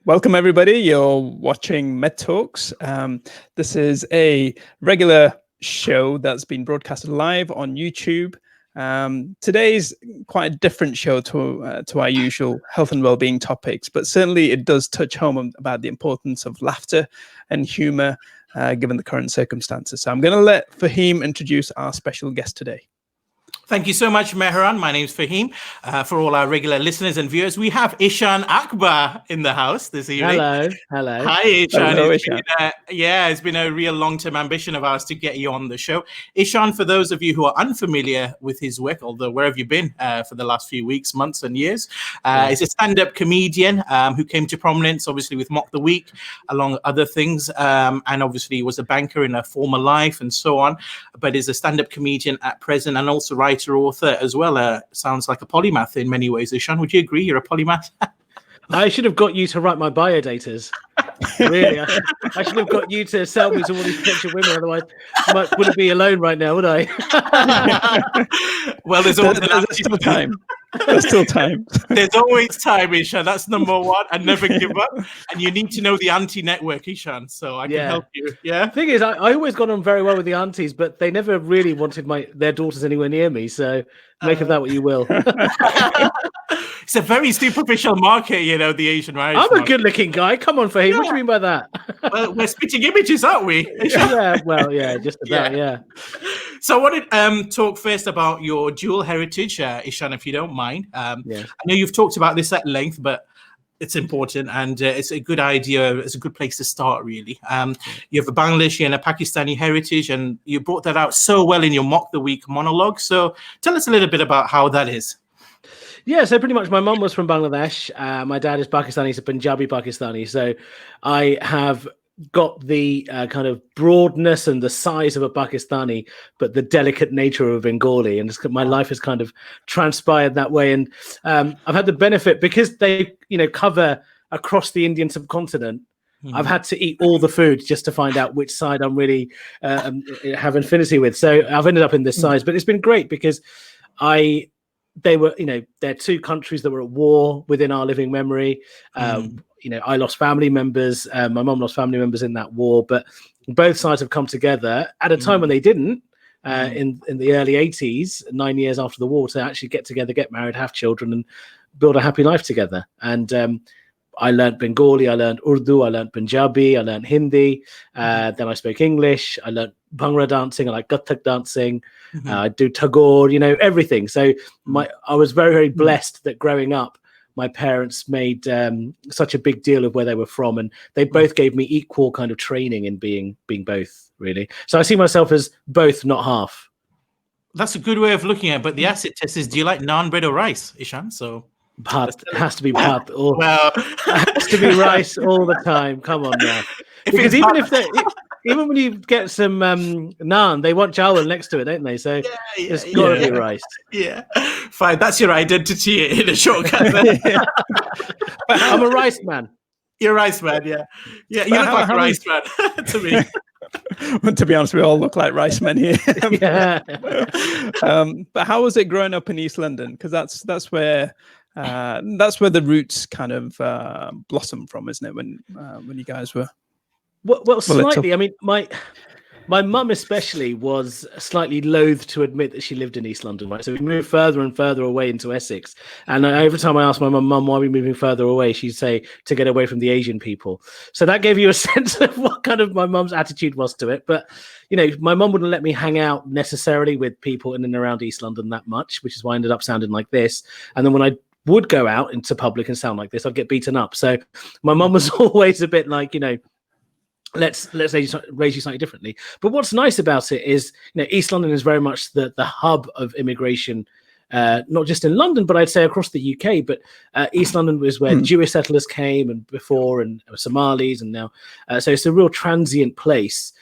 Welcome, everybody. You're watching MEDtalkx. This is a regular show that's been broadcasted live on YouTube. Today's quite a different show to our usual health and well-being topics, but certainly it does touch home about the importance of laughter and humor given the current circumstances. So I'm going to let Fahim introduce our special guest today. Thank you so much, Mehran. My name's Fahim. For all our regular listeners and viewers, we have Eshaan Akbar in the house this evening. Hello. Hi, Eshaan. Hello, Eshaan. It's been a real long-term ambition of ours to get you on the show. Eshaan, for those of you who are unfamiliar with his work, although where have you been for the last few weeks, months and years, is a stand-up comedian who came to prominence, obviously, with Mock the Week, along other things, and obviously was a banker in a former life and so on, but is a stand-up comedian at present and also writer, author as well. Sounds like a polymath in many ways. Eshaan, would you agree you're a polymath? I should have got you to write my biodatas. Really, I should have got you to sell me to all these potential women. Otherwise, I wouldn't be alone right now, would I? Well, there's still time. There's still time. There's always time, Eshaan. That's number one. And never give up. And you need to know the auntie network, Eshaan. So I can help you. Yeah. The thing is, I always got on very well with the aunties, but they never really wanted their daughters anywhere near me. So make of that what you will. It's a very superficial market, the Asian marriage. I'm a good-looking guy. Come on, Fahim. What do you mean by that? Well, we're spitting images, aren't we? Just about, yeah. So I wanted to talk first about your dual heritage, Eshaan, if you don't mind. I know you've talked about this at length, but it's important and it's a good idea. It's a good place to start, really. You have a Bangladeshi and a Pakistani heritage, and you brought that out so well in your Mock the Week monologue. So tell us a little bit about how that is. Yeah, so pretty much my mum was from Bangladesh. My dad is Pakistani, so Punjabi Pakistani. So I have got the kind of broadness and the size of a Pakistani, but the delicate nature of a Bengali. And my life has kind of transpired that way. And I've had the benefit, because they, cover across the Indian subcontinent, I've had to eat all the food just to find out which side I'm really have affinity with. So I've ended up in this size, but it's been great because they're two countries that were at war within our living memory. I lost family members. My mum lost family members in that war, but both sides have come together at a time when they didn't, in the early 80s, 9 years after the war, to actually get together, get married, have children, and build a happy life together. And I learned Bengali, I learned Urdu, I learned Punjabi, I learned Hindi. Then I spoke English. I learned Bhangra dancing. I like Kathak dancing. I do Tagore, everything. So I was very, very blessed that growing up, my parents made such a big deal of where they were from, and they both gave me equal kind of training in being both, really. So I see myself as both, not half. That's a good way of looking at it. But the acid test is, do you like naan, bread or rice, Eshaan? So Bhat. It has to be bhat. It has to be rice all the time. Come on now. Because even when you get some naan, they want chawal next to it, don't they? So it's got to be rice. Yeah, fine. That's your identity in a shortcut. I'm a rice man. You're a rice man, yeah. You look like a rice man to me. Well, to be honest, we all look like rice men here. But how was it growing up in East London? Because that's where the roots kind of blossom from, isn't it? When you guys were. Well, slightly. I mean, my mum especially was slightly loath to admit that she lived in East London, right? So we moved further and further away into Essex. And every time I asked my mum, why are we moving further away? She'd say, to get away from the Asian people. So that gave you a sense of what kind of my mum's attitude was to it. But, my mum wouldn't let me hang out necessarily with people in and around East London that much, which is why I ended up sounding like this. And then when I would go out into public and sound like this, I'd get beaten up. So my mum was always a bit like, let's raise you slightly differently. But what's nice about it is, East London is very much the hub of immigration, not just in London, but I'd say across the UK. But East London was where Jewish settlers came and Somalis, and now. So it's a real transient place.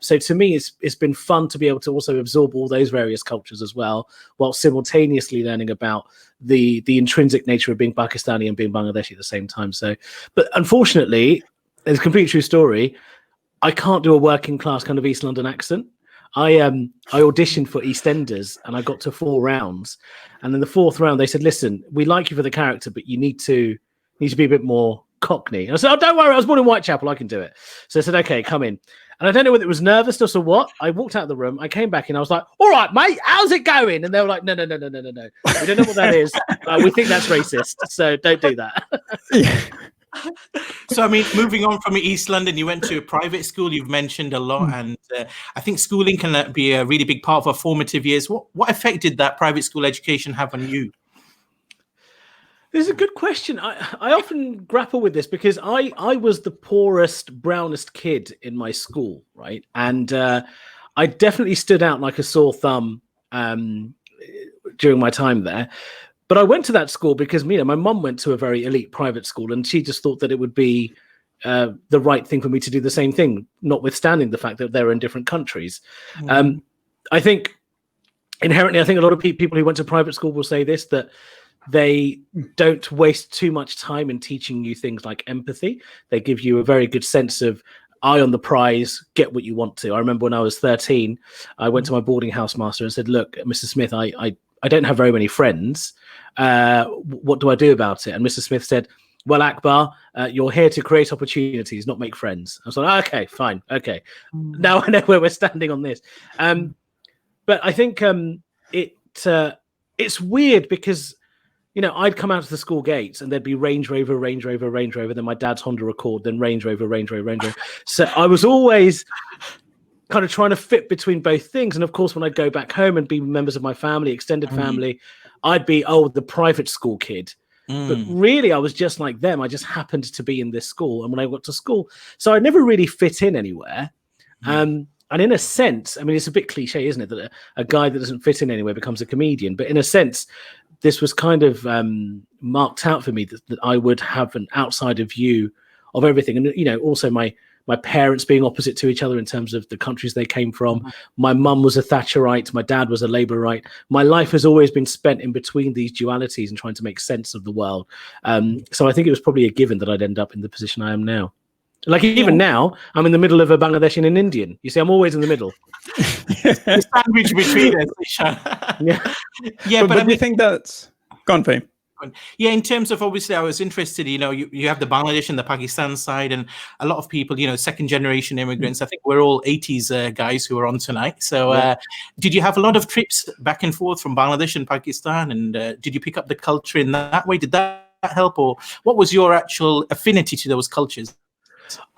So to me, it's been fun to be able to also absorb all those various cultures as well, while simultaneously learning about the intrinsic nature of being Pakistani and being Bangladeshi at the same time. So, but unfortunately, it's a completely true story. I can't do a working class kind of East London accent. I auditioned for EastEnders and I got to 4 rounds, and in the 4th round they said, "Listen, we like you for the character, but you need to be a bit more Cockney. And I said, oh, don't worry, I was born in Whitechapel, I can do it. So I said, okay, come in. And I don't know whether it was nervousness or what. I walked out of the room. I came back and I was like, all right, mate, how's it going? And they were like, no. We don't know what that is. We think that's racist. So don't do that. So, I mean, moving on from East London, you went to a private school you've mentioned a lot. And I think schooling can be a really big part of our formative years. What effect did that private school education have on you? This is a good question. I often grapple with this because I was the poorest, brownest kid in my school, right? And I definitely stood out like a sore thumb during my time there. But I went to that school because, my mum went to a very elite private school and she just thought that it would be the right thing for me to do the same thing, notwithstanding the fact that they're in different countries. I think inherently, a lot of people who went to private school will say this, that they don't waste too much time in teaching you things like empathy. They give you a very good sense of eye on the prize, get what you want to. I remember when I was 13, I went to my boarding house master and said, look, Mr. Smith, I don't have very many friends. What do I do about it? And Mr. Smith said, well, Akbar, you're here to create opportunities, not make friends. I was like, okay, fine. Okay. Now I know where we're standing on this. But I think it's weird because, I'd come out of the school gates and there'd be Range Rover, then my dad's Honda Accord, then Range Rover. So I was always kind of trying to fit between both things. And of course, when I'd go back home and be members of my family, extended family, I'd be, the private school kid. But really, I was just like them. I just happened to be in this school. And when I got to school, so I never really fit in anywhere. And in a sense, it's a bit cliche, isn't it? That a guy that doesn't fit in anywhere becomes a comedian. But in a sense, this was kind of marked out for me that I would have an outsider view of everything. And, also my parents being opposite to each other in terms of the countries they came from. My mum was a Thatcherite. My dad was a Labourite. My life has always been spent in between these dualities and trying to make sense of the world. So I think it was probably a given that I'd end up in the position I am now. Like even now, I'm in the middle of a Bangladeshi and an Indian. You see, I'm always in the middle. The sandwich between us, Eshaan. Yeah, but do you think that's gone, Fame? Yeah, in terms of, obviously, I was interested, you have the Bangladesh and the Pakistan side, and a lot of people, second generation immigrants. I think we're all 80s guys who are on tonight. So did you have a lot of trips back and forth from Bangladesh and Pakistan? And did you pick up the culture in that way? Did that help? Or what was your actual affinity to those cultures?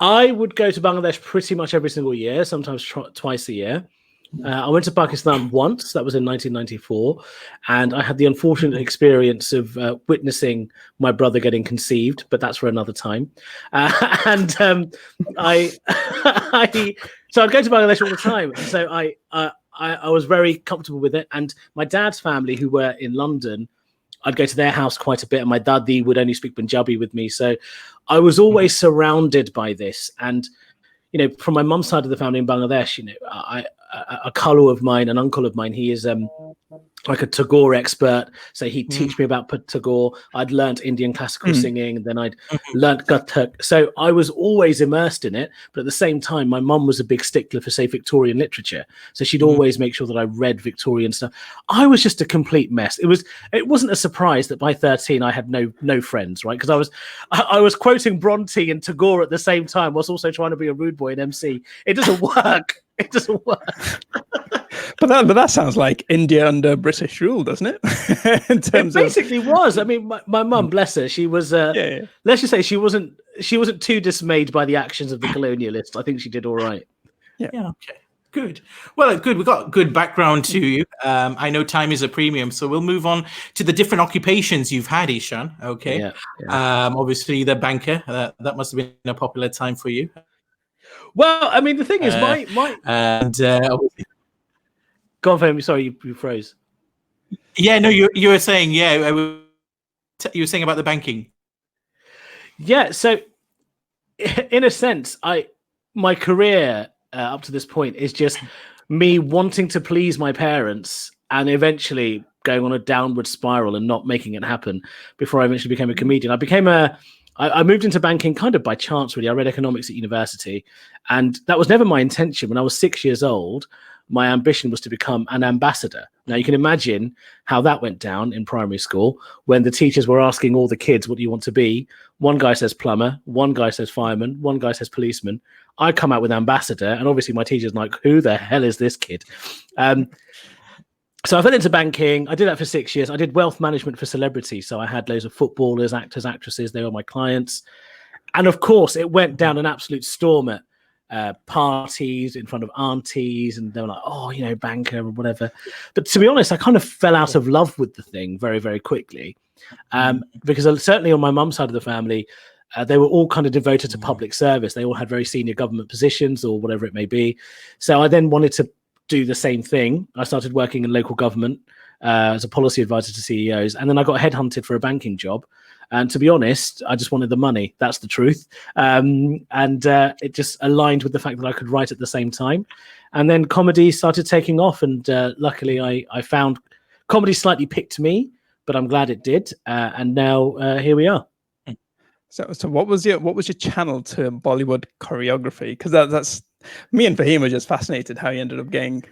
I would go to Bangladesh pretty much every single year, sometimes twice a year. I went to Pakistan once, that was in 1994, and I had the unfortunate experience of witnessing my brother getting conceived, but that's for another time. So I'd go to Bangladesh all the time. So I was very comfortable with it. And my dad's family, who were in London, I'd go to their house quite a bit, and my daddy would only speak Punjabi with me. So I was always surrounded by this. And, from my mum's side of the family in Bangladesh, a kalu of mine, an uncle of mine, he is like a Tagore expert. So he'd teach me about Tagore. I'd learnt Indian classical singing, and then I'd learnt Kathak. So I was always immersed in it. But at the same time, my mum was a big stickler for, say, Victorian literature. So she'd always make sure that I read Victorian stuff. I was just a complete mess. It wasn't a surprise that by 13 I had no friends, right? Because I was quoting Bronte and Tagore at the same time, whilst also trying to be a rude boy and MC. It doesn't work. It doesn't work. But that sounds like India under British rule, doesn't it? In terms it basically was. My mum, bless her, she was. Let's just say she wasn't too dismayed by the actions of the colonialists. I think she did all right. Yeah. Okay. Good. Well, good. We've got good background to you. I know time is a premium, so we'll move on to the different occupations you've had, Eshaan. Okay. Yeah. Obviously, the banker. That must have been a popular time for you. Well, the thing is, my and go on, Femi. Sorry, you froze. Yeah, no, you were saying, you were saying about the banking. Yeah, so in a sense, my career up to this point is just me wanting to please my parents and eventually going on a downward spiral and not making it happen before I eventually became a comedian. I became a I moved into banking kind of by chance, really. I read economics at university, and that was never my intention. When I was 6 years old, my ambition was to become an ambassador. Now, you can imagine how that went down in primary school when the teachers were asking all the kids, what do you want to be? One guy says plumber, one guy says fireman, one guy says policeman. I come out with ambassador, and obviously my teacher's like, who the hell is this kid? So I fell into banking. I did that for 6 years. I did wealth management for celebrities. So I had loads of footballers, actors, actresses. They were my clients. And of course, it went down an absolute storm at parties in front of aunties. And they were like, oh, you know, banker or whatever. But to be honest, I kind of fell out of love with the thing very, very quickly. Because certainly on my mum's side of the family, they were all kind of devoted to public service. They all had very senior government positions or whatever it may be. So I then wanted to do the same thing. I started working in local government as a policy advisor to CEOs, and then I got headhunted for a banking job. And to be honest, I just wanted the money. That's the truth. And it just aligned with the fact that I could write at the same time. And then comedy started taking off, and luckily I found comedy slightly picked me, but I'm glad it did. And now here we are. So what was your channel to Bollywood choreography? Because that's me and Fahim were just fascinated how you ended up getting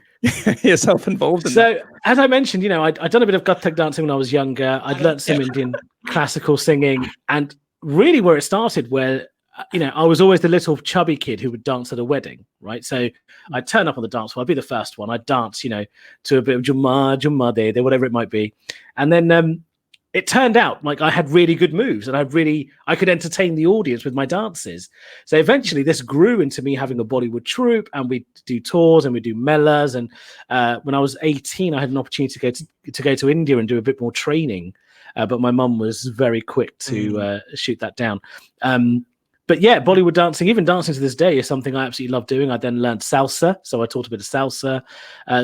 yourself involved in that. As I mentioned, you know, I'd done a bit of Kathak dancing when I was younger. I'd learnt some Indian classical singing, and really where it started, where you know, I was always the little chubby kid who would dance at a wedding, right? So I'd turn up on the dance floor. I'd be the first one. I'd dance, you know, to a bit of Jumma De, whatever it might be, and then it turned out like I had really good moves, and I could entertain the audience with my dances. So eventually this grew into me having a Bollywood troupe, and we'd do tours and we'd do melas. And when I was 18, I had an opportunity to go to India and do a bit more training. But my mum was very quick to shoot that down. But yeah, Bollywood dancing, even dancing to this day, is something I absolutely love doing. I then learned salsa, so I taught a bit of salsa.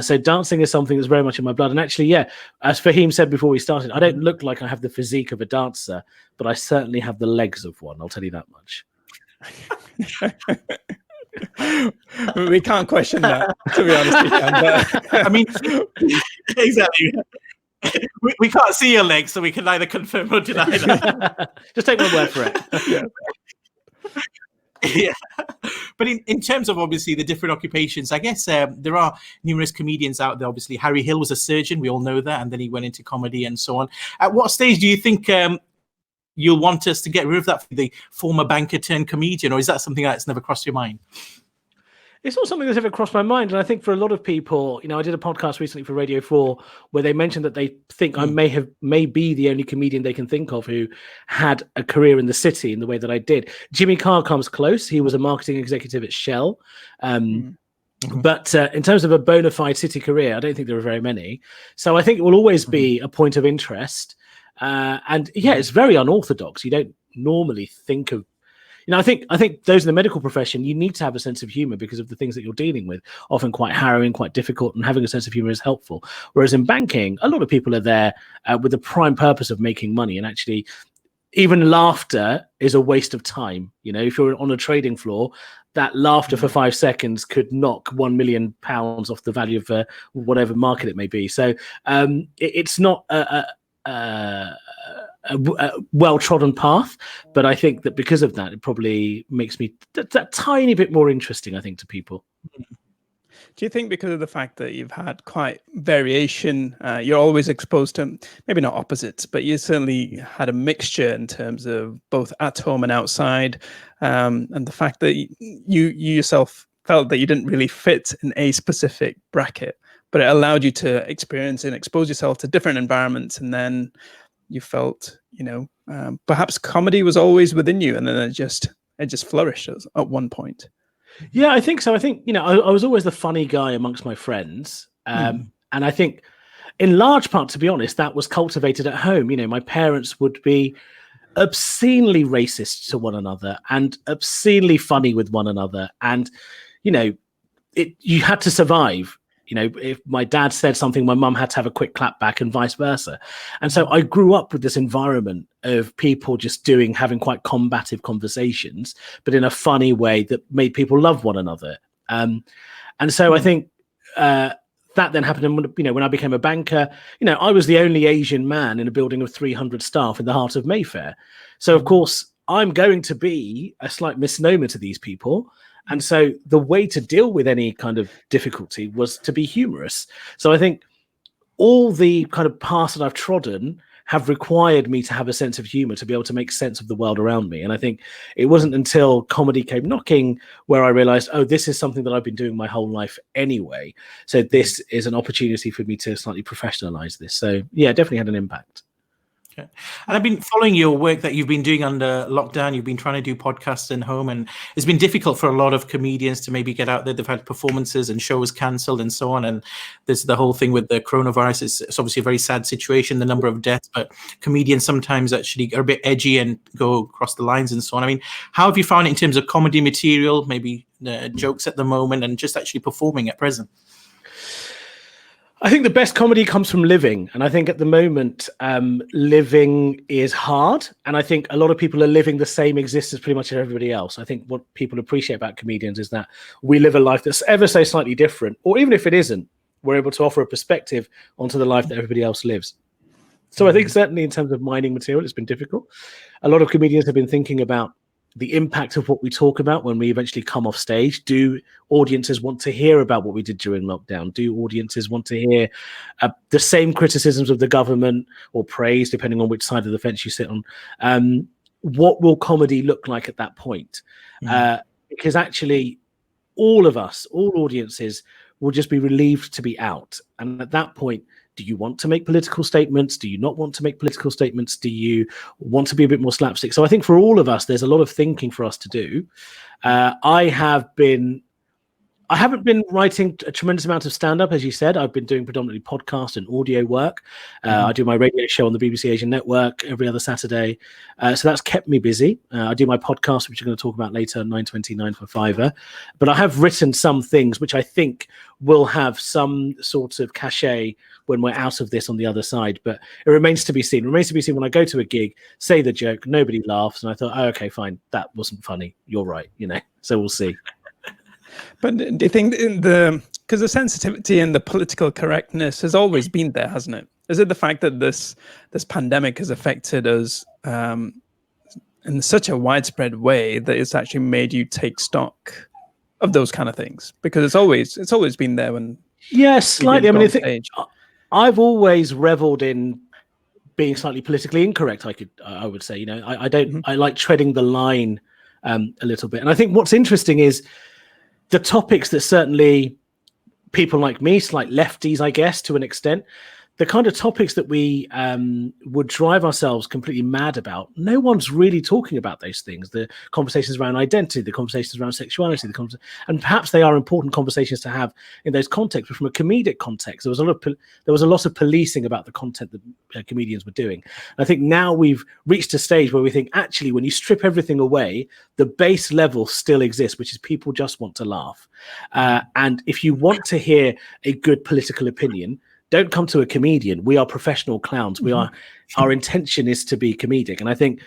So dancing is something that's very much in my blood. And actually, yeah, as Fahim said before we started, I don't look like I have the physique of a dancer, but I certainly have the legs of one. I'll tell you that much. We can't question that, to be honest. I mean, exactly. We can't see your legs, so we can neither confirm or deny that. Just take my word for it. Yeah. Yeah, but in terms of obviously the different occupations, I guess there are numerous comedians out there. Obviously, Harry Hill was a surgeon, we all know that, and then he went into comedy and so on. At what stage do you think you'll want us to get rid of that, the former banker turned comedian, or is that something that's never crossed your mind? It's not something that's ever crossed my mind. And I think for a lot of people, you know, I did a podcast recently for Radio 4 where they mentioned that they think I may be the only comedian they can think of who had a career in the city in the way that I did. Jimmy Carr comes close. He was a marketing executive at Shell. But in terms of a bona fide city career, I don't think there are very many. So I think it will always be a point of interest. And yeah, it's very unorthodox. You don't normally think of, you know, I think those in the medical profession, you need to have a sense of humor because of the things that you're dealing with, often quite harrowing, quite difficult, and having a sense of humor is helpful. Whereas in banking, a lot of people are there with the prime purpose of making money, and actually even laughter is a waste of time. You know, if you're on a trading floor, that laughter for 5 seconds could knock £1 million off the value of whatever market it may be. So it's not a well-trodden path, but I think that because of that, it probably makes me that tiny bit more interesting, I think, to people. Do you think because of the fact that you've had quite variation, you're always exposed to, maybe not opposites, but you certainly had a mixture in terms of both at home and outside, and the fact that you yourself felt that you didn't really fit in a specific bracket, but it allowed you to experience and expose yourself to different environments, and then you felt, you know, perhaps comedy was always within you, and then it just flourished at one point. Yeah, I think so. I think, you know, I was always the funny guy amongst my friends. And I think in large part, to be honest, that was cultivated at home. You know, my parents would be obscenely racist to one another and obscenely funny with one another. And, you know, you had to survive. You know, if my dad said something, my mum had to have a quick clap back and vice versa. And so I grew up with this environment of people just having quite combative conversations, but in a funny way that made people love one another. And so I think that then happened. And, you know, when I became a banker, you know, I was the only Asian man in a building of 300 staff in the heart of Mayfair. So, of course, I'm going to be a slight misnomer to these people. And so the way to deal with any kind of difficulty was to be humorous. So I think all the kind of paths that I've trodden have required me to have a sense of humor to be able to make sense of the world around me. And I think it wasn't until comedy came knocking where I realized, oh, this is something that I've been doing my whole life anyway. So this is an opportunity for me to slightly professionalize this. So yeah, it definitely had an impact. Okay. And I've been following your work that you've been doing under lockdown. You've been trying to do podcasts in home, and it's been difficult for a lot of comedians to maybe get out there. They've had performances and shows cancelled and so on. And there's the whole thing with the coronavirus. It's obviously a very sad situation, the number of deaths, but comedians sometimes actually are a bit edgy and go across the lines and so on. I mean, how have you found it in terms of comedy material, maybe jokes at the moment, and just actually performing at present? I think the best comedy comes from living. And I think at the moment, living is hard. And I think a lot of people are living the same existence pretty much as everybody else. I think what people appreciate about comedians is that we live a life that's ever so slightly different, or even if it isn't, we're able to offer a perspective onto the life that everybody else lives. So I think certainly in terms of mining material, it's been difficult. A lot of comedians have been thinking about the impact of what we talk about when we eventually come off stage. Do audiences want to hear about what we did during lockdown? Do audiences want to hear the same criticisms of the government or praise, depending on which side of the fence you sit on? What will comedy look like at that point? Because actually, all of us, all audiences, will just be relieved to be out. And at that point, do you want to make political statements? Do you not want to make political statements? Do you want to be a bit more slapstick? So I think for all of us, there's a lot of thinking for us to do. I haven't been writing a tremendous amount of stand-up, as you said. I've been doing predominantly podcast and audio work. I do my radio show on the BBC Asian Network every other Saturday. So that's kept me busy. I do my podcast, which I'm going to talk about later, 9:29 for Fiverr. But I have written some things which I think will have some sort of cachet when we're out of this on the other side. But it remains to be seen. It remains to be seen when I go to a gig, say the joke, nobody laughs. And I thought, oh, okay, fine. That wasn't funny. You're right. So we'll see. But do you think because the sensitivity and the political correctness has always been there, hasn't it? Is it the fact that this pandemic has affected us in such a widespread way that it's actually made you take stock of those kind of things? Because it's always been there when. Yeah, slightly. I mean, I've always reveled in being slightly politically incorrect. I would say, I don't. I like treading the line a little bit, and I think what's interesting is the topics that certainly people like me, like lefties, I guess, to an extent, the kind of topics that we would drive ourselves completely mad about, no one's really talking about those things. The conversations around identity, the conversations around sexuality, and perhaps they are important conversations to have in those contexts. But from a comedic context, there was a lot of policing about the content that comedians were doing. And I think now we've reached a stage where we think, actually, when you strip everything away, the base level still exists, which is people just want to laugh. And if you want to hear a good political opinion, don't come to a comedian. We are professional clowns. Our intention is to be comedic. And I think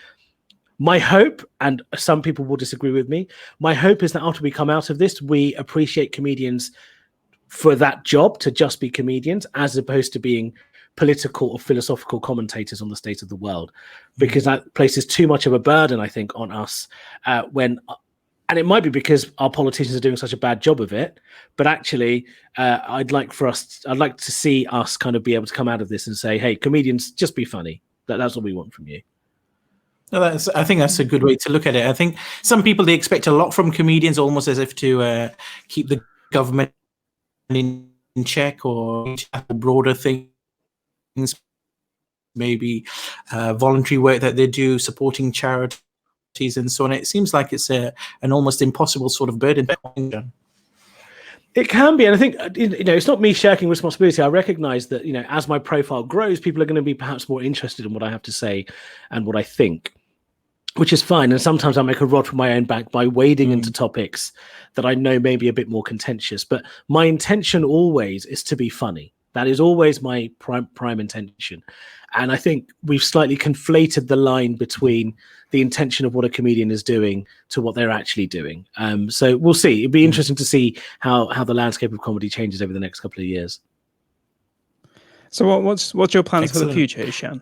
my hope, and some people will disagree with me, my hope is that after we come out of this, we appreciate comedians for that job, to just be comedians, as opposed to being political or philosophical commentators on the state of the world, because that places too much of a burden, I think, on us and it might be because our politicians are doing such a bad job of it, but actually, I'd like to see us kind of be able to come out of this and say, "Hey, comedians, just be funny. That's what we want from you." No, I think that's a good way to look at it. I think some people, they expect a lot from comedians, almost as if to keep the government in check or broader things, maybe voluntary work that they do, supporting charity and so on. It seems like it's an almost impossible sort of burden. It can be, and I think it's not me shirking responsibility. I recognize that as my profile grows, people are going to be perhaps more interested in what I have to say and what I think, which is fine. And sometimes I make a rod for my own back by wading into topics that I know may be a bit more contentious. But my intention always is to be funny. That is always my prime intention. And I think we've slightly conflated the line between the intention of what a comedian is doing to what they're actually doing. So we'll see. It'd be interesting to see how the landscape of comedy changes over the next couple of years. So what's your plans for the future, Eshaan?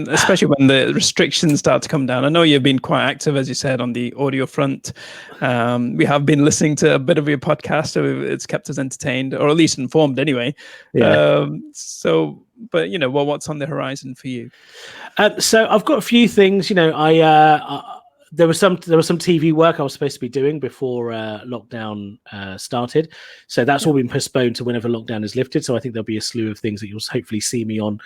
especially when the restrictions start to come down. I know you've been quite active, as you said, on the audio front. We have been listening to a bit of your podcast, so it's kept us entertained, or at least informed anyway. Yeah. But what's on the horizon for you? So I've got a few things. There was some TV work I was supposed to be doing before lockdown started. So that's all been postponed to whenever lockdown is lifted. So I think there'll be a slew of things that you'll hopefully see me on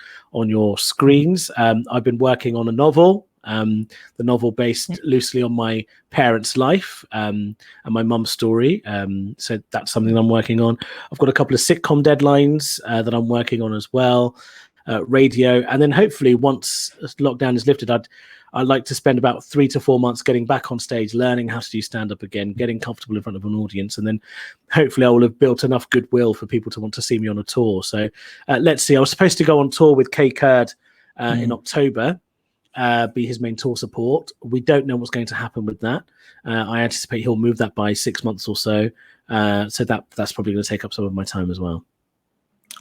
your screens. I've been working on a novel, the novel based loosely on my parents' life and my mum's story. So that's something I'm working on. I've got a couple of sitcom deadlines that I'm working on as well, radio. And then hopefully once lockdown is lifted, I'd like to spend about 3 to 4 months getting back on stage, learning how to do stand-up again, getting comfortable in front of an audience, and then hopefully I will have built enough goodwill for people to want to see me on a tour. So let's see. I was supposed to go on tour with Kay Kurd in October, be his main tour support. We don't know what's going to happen with that. I anticipate he'll move that by 6 months or so. So that's probably going to take up some of my time as well.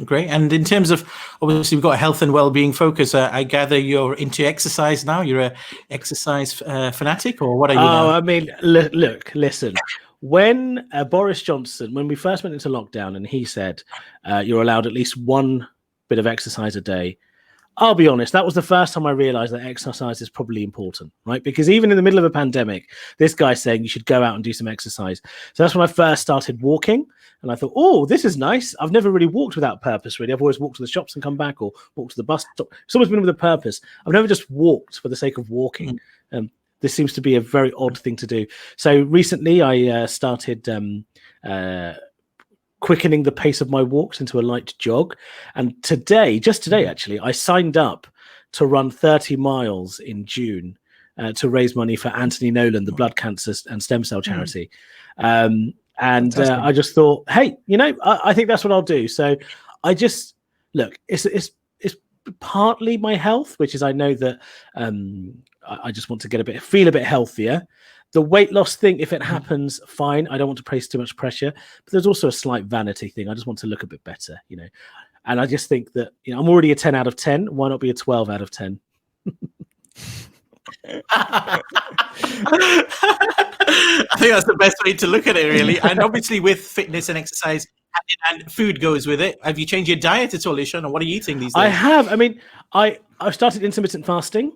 Great. And in terms of, obviously, we've got a health and well-being focus. I gather you're into exercise now. You're a exercise fanatic, or what are you now? I mean, listen. When Boris Johnson, when we first went into lockdown, and he said you're allowed at least one bit of exercise a day, I'll be honest, that was the first time I realized that exercise is probably important, right? Because even in the middle of a pandemic, this guy's saying you should go out and do some exercise. So that's when I first started walking. And I thought, oh, this is nice. I've never really walked without purpose, really. I've always walked to the shops and come back, or walked to the bus stop. It's always been with a purpose. I've never just walked for the sake of walking. This seems to be a very odd thing to do. So recently I started quickening the pace of my walks into a light jog. And just today, actually, I signed up to run 30 miles in June to raise money for Anthony Nolan, the blood cancer and stem cell charity. I just thought, hey, I think that's what I'll do. So I just, look, it's partly my health, which is I know that I just want to feel a bit healthier. The weight loss thing, if it happens, fine. I don't want to place too much pressure, but there's also a slight vanity thing. I just want to look a bit better, And I just think that, I'm already a 10 out of 10. Why not be a 12 out of 10? I think that's the best way to look at it, really. And obviously with fitness and exercise and food goes with it. Have you changed your diet at all, Eshaan, or what are you eating these days? I have. I mean, I've started intermittent fasting.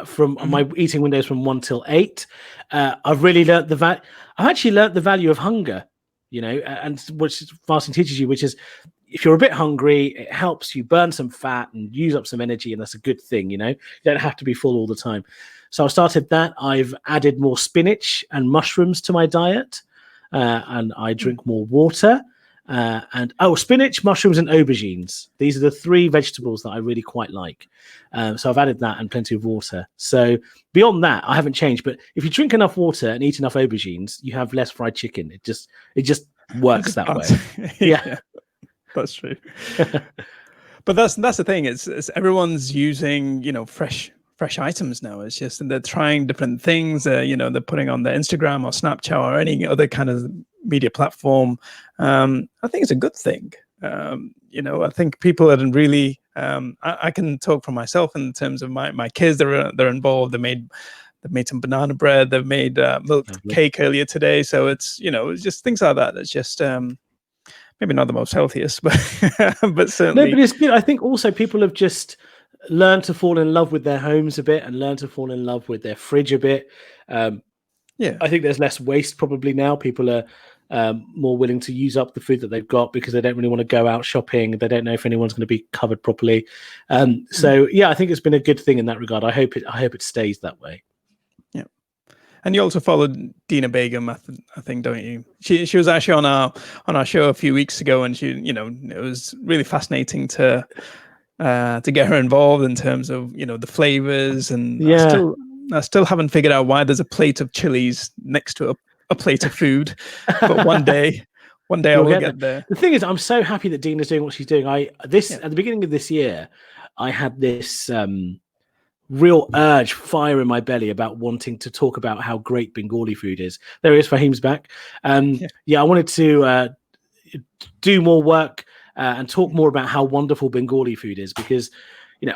From my eating windows from 1 till 8, I've really learned I've actually learned the value of hunger, and which fasting teaches you, which is if you're a bit hungry, it helps you burn some fat and use up some energy, and that's a good thing. You don't have to be full all the time. So I started that. I've added more spinach and mushrooms to my diet, and I drink more water. Spinach, mushrooms, and aubergines. These are the 3 vegetables that I really quite like. So I've added that and plenty of water. So beyond that, I haven't changed. But if you drink enough water and eat enough aubergines, you have less fried chicken. It just works that way. Yeah, that's true. But that's the thing. It's everyone's using fresh items now. It's just, and they're trying different things. They're putting on their Instagram or Snapchat or any other kind of media platform. I think it's a good thing. I think people are really. I can talk for myself in terms of my kids. They're involved. They made some banana bread. They've made milk cake earlier today. So it's it's just things like that. It's just maybe not the most healthiest, but certainly. No, but it's good. I think also people have just learn to fall in love with their homes a bit and learn to fall in love with their fridge a bit. I think there's less waste probably now. People are more willing to use up the food that they've got because they don't really want to go out shopping. They don't know if anyone's going to be covered properly. I think it's been a good thing in that regard. I hope it stays that way. Yeah. And you also followed Dina Begum, I think, don't you? She was actually on our show a few weeks ago, and it was really fascinating to get her involved in terms of the flavors, and I still haven't figured out why there's a plate of chilies next to a plate of food. But one day I will get there. The thing is, I'm so happy that Dina's doing what she's doing. At the beginning of this year, I had this real fire in my belly about wanting to talk about how great Bengali food is. There he is, Fahim's back. I wanted to do more work and talk more about how wonderful Bengali food is, because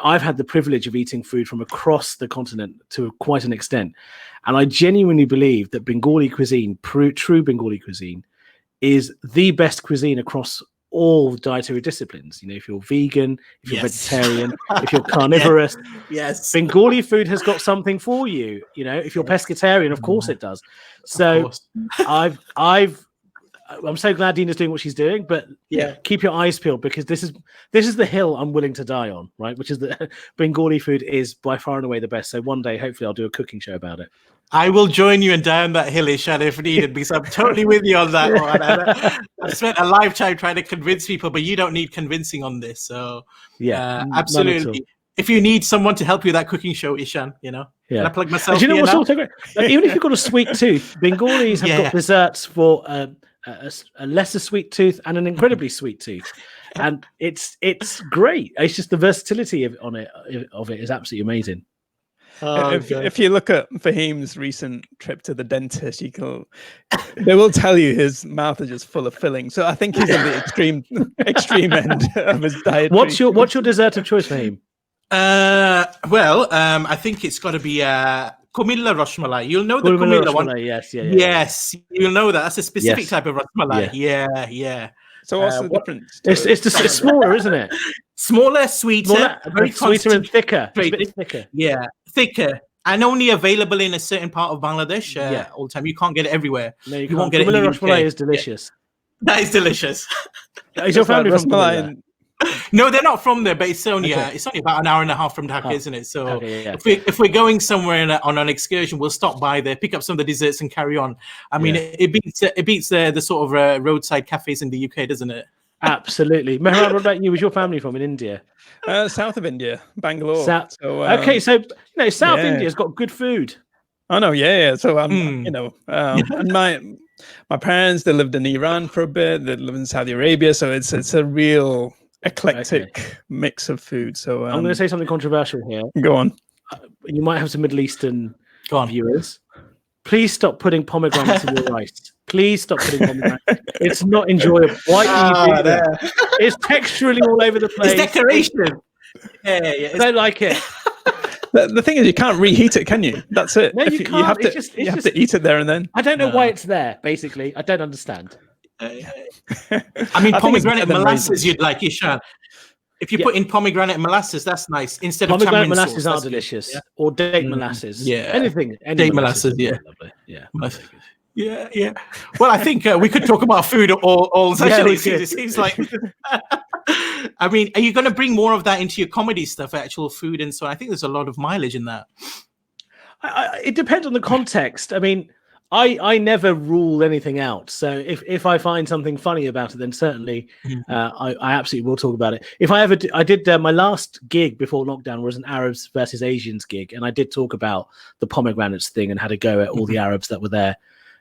I've had the privilege of eating food from across the continent to quite an extent, and I genuinely believe that Bengali cuisine, true Bengali cuisine, is the best cuisine across all dietary disciplines. If you're vegan, if you're vegetarian, if you're carnivorous, yes, Bengali food has got something for you. If you're pescatarian, of course it does. So I'm so glad Dina's doing what she's doing, but keep your eyes peeled, because this is the hill I'm willing to die on, right? Which is that Bengali food is by far and away the best. So one day, hopefully, I'll do a cooking show about it. I will join you and down that hill, Eshaan, if needed, because I'm totally with you on that one. I spent a lifetime trying to convince people, but you don't need convincing on this. So absolutely. If you need someone to help you with that cooking show, Eshaan, can I plug myself? Do you know what's also great? Even if you've got a sweet tooth, Bengalis have got desserts for a lesser sweet tooth and an incredibly sweet tooth, and it's great. It's just the versatility of it is absolutely amazing. If you look at Fahim's recent trip to the dentist, they will tell you his mouth is just full of filling. So I think he's at the extreme end of his diet. What's your dessert of choice, Fahim? I think it's got to be Comilla rasmalai. You'll know the Comilla one. Yes, you'll know that. That's a specific type of rasmalai. Yeah. So what's the difference? It's smaller, isn't it? Smaller, sweeter, very sweeter and thicker. It's a bit thicker. Yeah, thicker, and only available in a certain part of Bangladesh all the time. You can't get it everywhere. No, you won't get it. Comilla rasmalai is delicious. That is delicious. Is your family from Comilla? No, they're not from there, but it's only about an hour and a half from Dhaka, isn't it? So if we're going somewhere on an excursion, we'll stop by there, pick up some of the desserts, and carry on. I mean, it beats the sort of roadside cafes in the UK, doesn't it? Absolutely. Mehran, what about you? Where's your family from in India? South of India, Bangalore. So South India's got good food. Oh no, So and my parents, they lived in Iran for a bit. They live in Saudi Arabia, so it's a real eclectic mix of food. So I'm going to say something controversial here. Go on. You might have some Middle Eastern viewers. Please stop putting pomegranates in your rice. Please stop putting pomegranates. It's not enjoyable. Why do you do that? It's texturally all over the place. It's decoration. I don't like it. The thing is, you can't reheat it, can you? That's it. No, you can't. You have to eat it there and then. I don't know why it's there, basically. I don't understand. I mean, pomegranate molasses you'd like, Eshaan. If you put in pomegranate molasses, that's nice. Instead of pomegranate molasses are delicious, or date molasses. Anything. Date molasses, lovely. Yeah. Well, I think we could talk about food all session. It seems like. I mean, are you going to bring more of that into your comedy stuff, actual food and so on? I think there's a lot of mileage in that. It depends on the context. I mean, I never rule anything out. So if I find something funny about it, then certainly I absolutely will talk about it. If I ever I did my last gig before lockdown was an Arabs versus Asians gig, and I did talk about the pomegranates thing and had a go at all the Arabs that were there.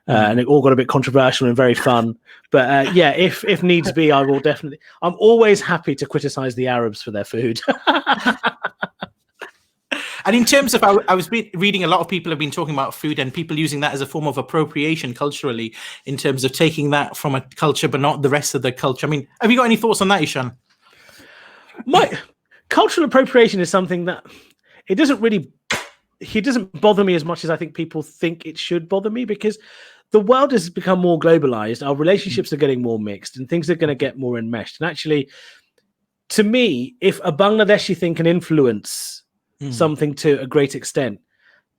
And it all got a bit controversial and very fun. But if needs be, I will definitely. I'm always happy to criticize the Arabs for their food. And in terms of, I was reading a lot of people have been talking about food and people using that as a form of appropriation culturally in terms of taking that from a culture but not the rest of the culture. I mean, have you got any thoughts on that, Eshaan? My cultural appropriation is something that it doesn't bother me as much as I think people think it should bother me, because the world has become more globalized. Our relationships are getting more mixed and things are going to get more enmeshed. And actually, to me, if a Bangladeshi thing can influence something to a great extent,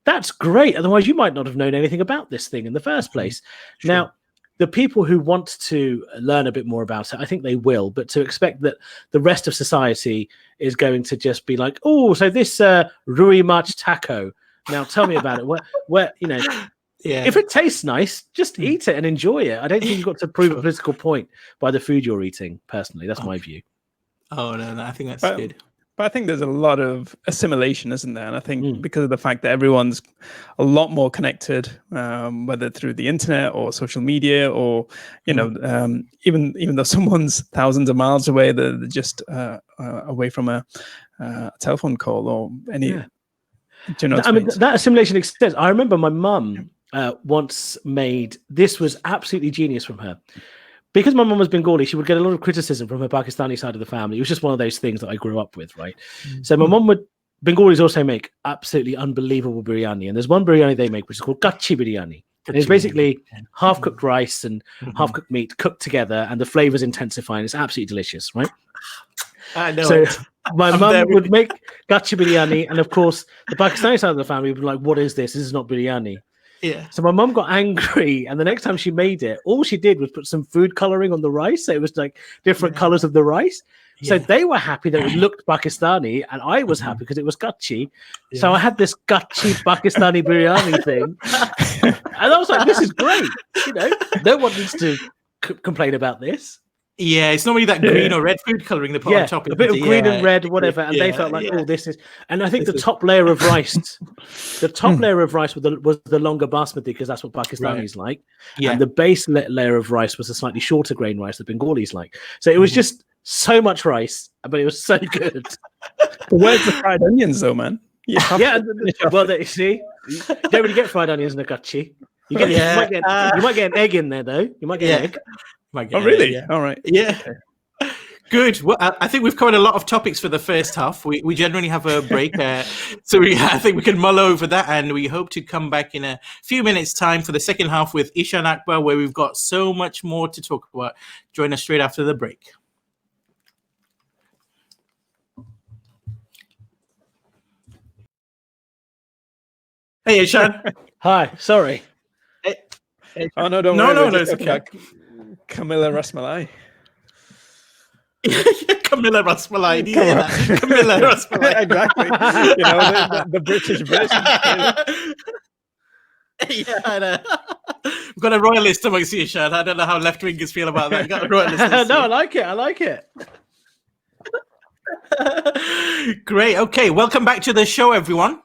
that's great. Otherwise, you might not have known anything about this thing in the first place. Sure. Now, the people who want to learn a bit more about it, I think they will. But to expect that the rest of society is going to just be like, oh, so this Rui Mach taco. Now, tell me about it. Where if it tastes nice, just eat it and enjoy it. I don't think you've got to prove a political point by the food you're eating. Personally, that's my view. Oh no, I think that's good. But I think there's a lot of assimilation, isn't there? And I think because of the fact that everyone's a lot more connected, whether through the internet or social media, or even though someone's thousands of miles away, they're just away from a telephone call or any. Yeah. Do you know? I mean, that assimilation extends. I remember my mum once made, this was absolutely genius from her. because my mum was Bengali, she would get a lot of criticism from her Pakistani side of the family. It was just one of those things that I grew up with, right? So my mum Bengalis also make absolutely unbelievable biryani. And there's one biryani they make, which is called kachi biryani. And it's basically half-cooked rice and half-cooked meat cooked together, and the flavors intensify, and it's absolutely delicious, right? I know. So my mum would make kachi biryani, and of course, the Pakistani side of the family would be like, what is this? This is not biryani. Yeah. So my mum got angry, and the next time she made it, all she did was put some food coloring on the rice. So it was like different colors of the rice. So they were happy that it looked Pakistani, and I was happy because it was kachi. Yeah. So I had this kachi Pakistani biryani thing, and I was like, "This is great." You know, no one needs to complain about this. Yeah, it's normally that green or red food coloring they put on top. A bit of green and red, whatever, and they felt like, "Oh, this is." And I think the top layer of rice, was the longer basmati because that's what Pakistanis like. Yeah, and the base layer of rice was a slightly shorter grain rice that Bengalis like. So it was just so much rice, but it was so good. But where's the fried onions, though, man? Well, you see, you don't really get fried onions in a kachi. You might get an egg in there, though. You might get an egg. Oh, really? Yeah. All right. Yeah. Okay. Good. Well, I think we've covered a lot of topics for the first half. We generally have a break, so I think we can mull over that, and we hope to come back in a few minutes' time for the second half with Eshaan Akbar, where we've got so much more to talk about. Join us straight after the break. Hey, Eshaan. Hi. Sorry. Hey. Oh no! Don't worry. No. It's okay. Comilla rasmalai. Comilla rasmalai. Comilla rasmalai. Exactly. You know, the British version. Yeah, I know. We've got a royalist amongst you, Eshaan. I don't know how left-wingers feel about that. We've got a royalist. No, I like it. Great. Okay. Welcome back to the show, everyone.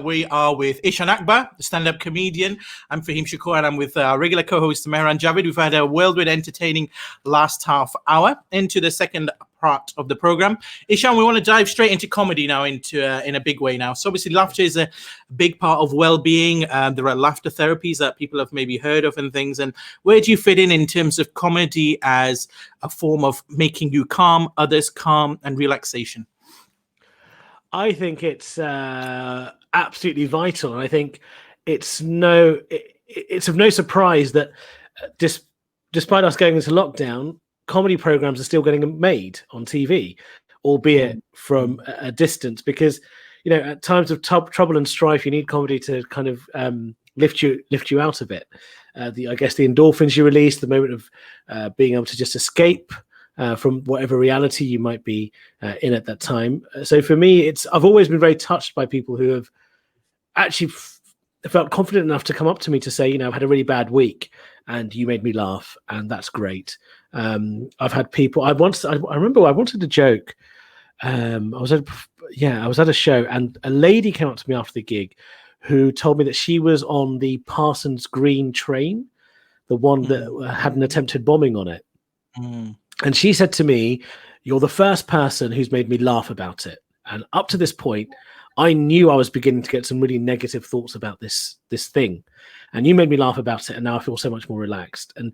We are with Eshaan Akbar, the stand-up comedian. I'm Fahim Shakur, and I'm with our regular co-host, Mehran Javid. We've had a whirlwind entertaining last half hour. Into the second part of the program, Eshaan, we want to dive straight into comedy now, in a big way now. So obviously, laughter is a big part of well-being. There are laughter therapies that people have maybe heard of and things. And where do you fit in terms of comedy as a form of making you calm, others calm, and relaxation? I think it's absolutely vital, and I think it's of no surprise that despite us going into lockdown, comedy programs are still getting made on TV, albeit from a distance, because at times of trouble and strife, you need comedy to kind of lift you out of it. I guess the endorphins you release, the moment of being able to just escape from whatever reality you might be in at that time. So for me, I've always been very touched by people who have actually felt confident enough to come up to me to say, I've had a really bad week and you made me laugh, and that's great. I've had people. I remember I wanted a joke. I was at a show, and a lady came up to me after the gig who told me that she was on the Parsons Green train, the one that had an attempted bombing on it. And she said to me, "You're the first person who's made me laugh about it." And up to this point, I knew I was beginning to get some really negative thoughts about this thing. And you made me laugh about it, and now I feel so much more relaxed. And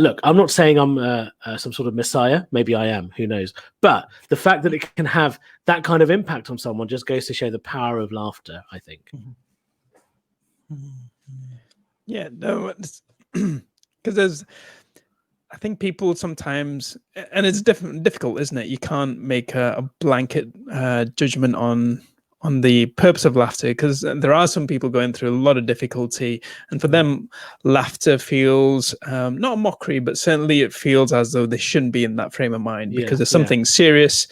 look, I'm not saying I'm some sort of messiah. Maybe I am. Who knows? But the fact that it can have that kind of impact on someone just goes to show the power of laughter, I think. Yeah, no, because I think people sometimes, and it's difficult, isn't it? You can't make a blanket judgment on the purpose of laughter, because there are some people going through a lot of difficulty, and for them, laughter feels not a mockery, but certainly it feels as though they shouldn't be in that frame of mind, because there's something serious,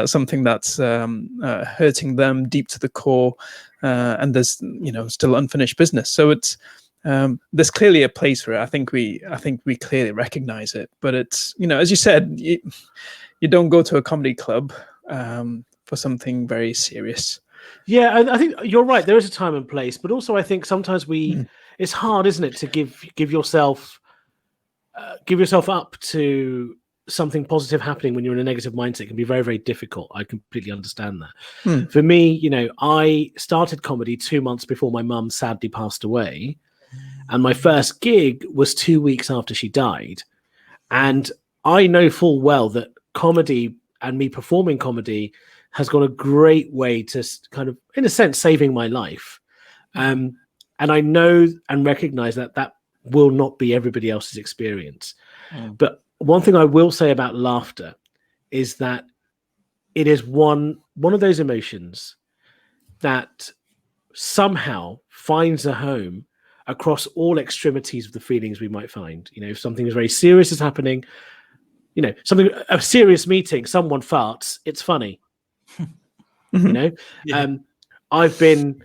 something that's hurting them deep to the core, and there's still unfinished business. So it's there's clearly a place for it. I think we clearly recognize it, but it's as you said, you don't go to a comedy club for something very serious. Yeah, I think you're right. There is a time and place, but also I think sometimes it's hard, isn't it, to give yourself up to something positive happening when you're in a negative mindset. It can be very, very difficult. I completely understand that. For me, I started comedy 2 months before my mum sadly passed away, and my first gig was 2 weeks after she died. And I know full well that comedy and me performing comedy has gone a great way to kind of, in a sense, saving my life. And I know and recognize that that will not be everybody else's experience. But one thing I will say about laughter is that it is one of those emotions that somehow finds a home across all extremities of the feelings we might find. You know, if something is very serious is happening, you know, a serious meeting, someone farts, it's funny. You know, I've been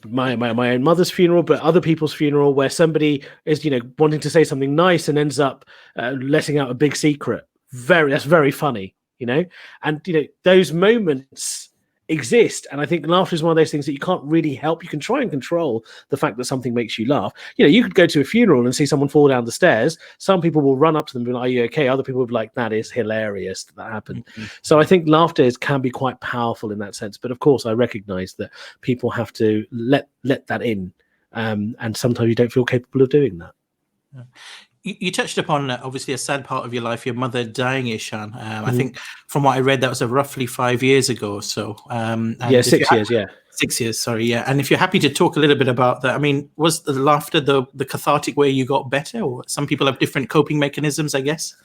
my own mother's funeral, but other people's funeral where somebody is, you know, wanting to say something nice and ends up letting out a big secret. That's very funny, you know, and you know those moments exist, and I think laughter is one of those things that you can't really help. You can try and control the fact that something makes you laugh. You know, you could go to a funeral and see someone fall down the stairs. Some people will run up to them and be like, "Are you okay?" Other people will be like, "That is hilarious that happened." So I think laughter can be quite powerful in that sense. But of course, I recognize that people have to let that in, and sometimes you don't feel capable of doing that. You touched upon obviously a sad part of your life, your mother dying, Eshaan. I think from what I read, that was roughly 5 years ago or so. And 6 years, 6 years, sorry, yeah. And if you're happy to talk a little bit about that, I mean, was the laughter the cathartic way you got better, or some people have different coping mechanisms, I guess?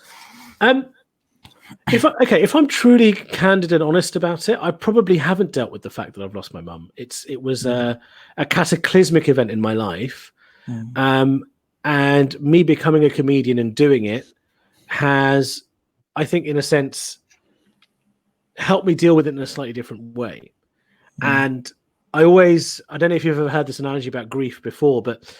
If I'm truly candid and honest about it, I probably haven't dealt with the fact that I've lost my mum. It was a cataclysmic event in my life. And me becoming a comedian and doing it has, I think, in a sense, helped me deal with it in a slightly different way. And I don't know if you've ever heard this analogy about grief before, but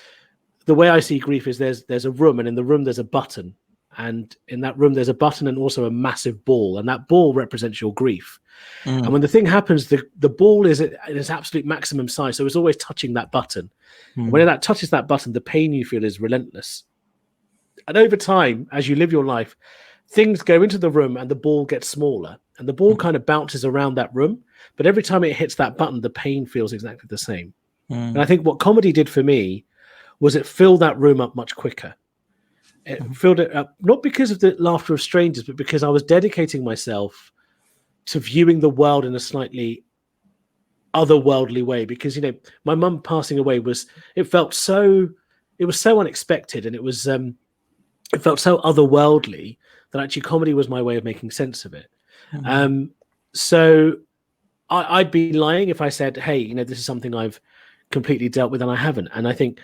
the way I see grief is there's a room, and in the room there's a button. And in that room, there's a button and also a massive ball. And that ball represents your grief. And when the thing happens, the ball is at its absolute maximum size. So it's always touching that button. When that touches that button, the pain you feel is relentless. And over time, as you live your life, things go into the room and the ball gets smaller. And the ball kind of bounces around that room. But every time it hits that button, the pain feels exactly the same. And I think what comedy did for me was it filled that room up much quicker. It filled it up, not because of the laughter of strangers, but because I was dedicating myself to viewing the world in a slightly otherworldly way. Because, you know, my mum passing away was so unexpected, and it felt so otherworldly that actually comedy was my way of making sense of it. So I'd be lying if I said, hey, you know, this is something I've completely dealt with, and I haven't. And I think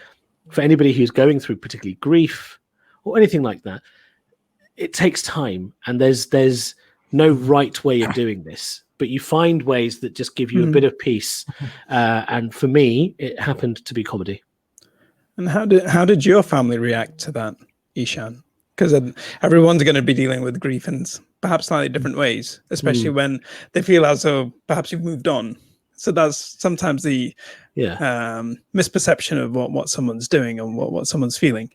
for anybody who's going through particularly grief or anything like that, it takes time, and there's no right way of doing this, but you find ways that just give you a bit of peace. And for me, it happened to be comedy. And how did your family react to that, Eshaan? Because everyone's going to be dealing with grief in perhaps slightly different ways, especially when they feel as though perhaps you've moved on. So that's sometimes the misperception of what someone's doing and what someone's feeling.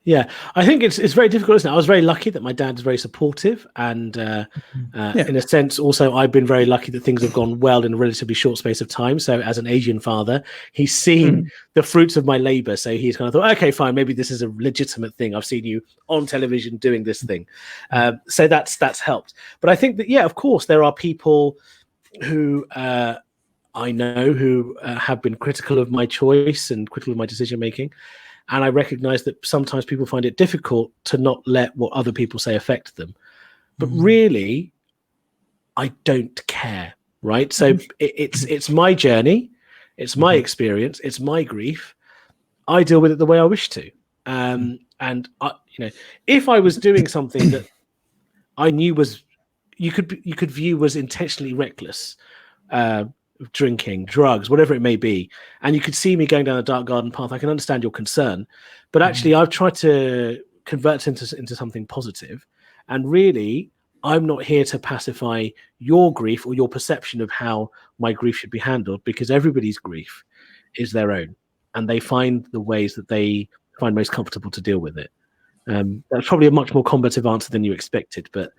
Yeah, I think it's very difficult, isn't it? I was very lucky that my dad's very supportive, and in a sense, also I've been very lucky that things have gone well in a relatively short space of time. So, as an Asian father, he's seen the fruits of my labor. So he's kind of thought, okay, fine, maybe this is a legitimate thing. I've seen you on television doing this thing, so that's helped. But I think that of course, there are people who I know who have been critical of my choice and critical of my decision making. And I recognize that sometimes people find it difficult to not let what other people say affect them. But really, I don't care, right? So it's my journey. It's my experience. It's my grief. I deal with it the way I wish to. And I, you know, if I was doing something that I knew was you could view was intentionally reckless, drinking, drugs, whatever it may be, and you could see me going down a dark garden path, I can understand your concern. But actually, I've tried to convert it into something positive. And really, I'm not here to pacify your grief or your perception of how my grief should be handled, because everybody's grief is their own, and they find the ways that they find most comfortable to deal with it. That's probably a much more combative answer than you expected, but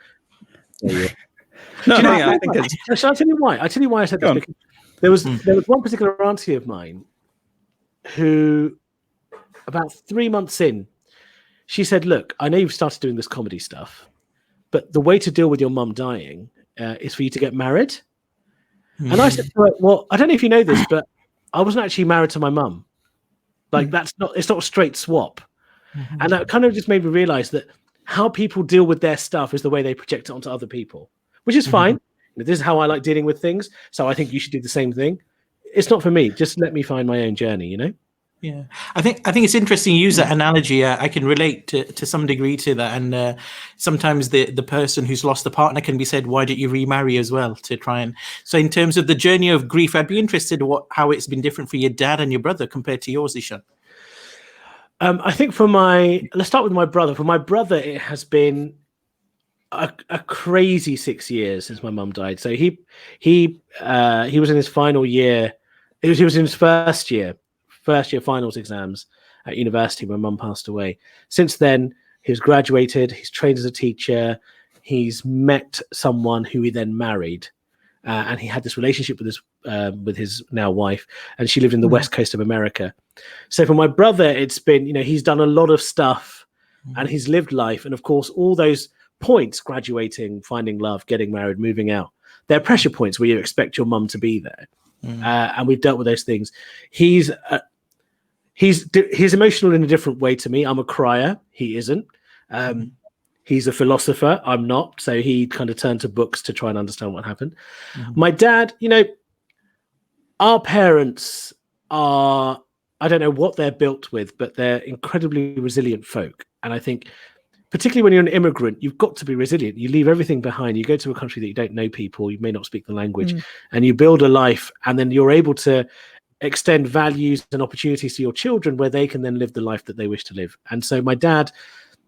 I think it's... Shall I tell you why? I tell you why I said this. Because there was one particular auntie of mine who, about 3 months in, she said, look, I know you've started doing this comedy stuff, but the way to deal with your mum dying is for you to get married. And I said to her, well, I don't know if you know this, but I wasn't actually married to my mum. Like, it's not a straight swap. And that kind of just made me realize that how people deal with their stuff is the way they project it onto other people, which is fine. This is how I like dealing with things. So I think you should do the same thing. It's not for me. Just let me find my own journey, you know? Yeah, I think it's interesting you use that analogy. I can relate to some degree to that, and sometimes the person who's lost the partner can be said, "Why don't you remarry as well?" To try and so in terms of the journey of grief, I'd be interested how it's been different for your dad and your brother compared to yours, Eshaan. I think let's start with my brother. For my brother, it has been a crazy 6 years since my mum died. So he was in his final year. He was in his first year finals exams at university when mum passed away. Since then, he's graduated, he's trained as a teacher, he's met someone who he then married, and he had this relationship with his now wife, and she lived in the west coast of America. So for my brother, it's been, he's done a lot of stuff and he's lived life. And of course, all those points, graduating, finding love, getting married, moving out, they're pressure points where you expect your mum to be there. And we've dealt with those things. He's emotional in a different way to me. I'm a crier. He isn't. He's a philosopher. I'm not. So he kind of turned to books to try and understand what happened. My dad, our parents are, I don't know what they're built with, but they're incredibly resilient folk. And I think particularly when you're an immigrant, you've got to be resilient. You leave everything behind. You go to a country that you don't know people, you may not speak the language, and you build a life, and then you're able to extend values and opportunities to your children where they can then live the life that they wish to live. And so my dad,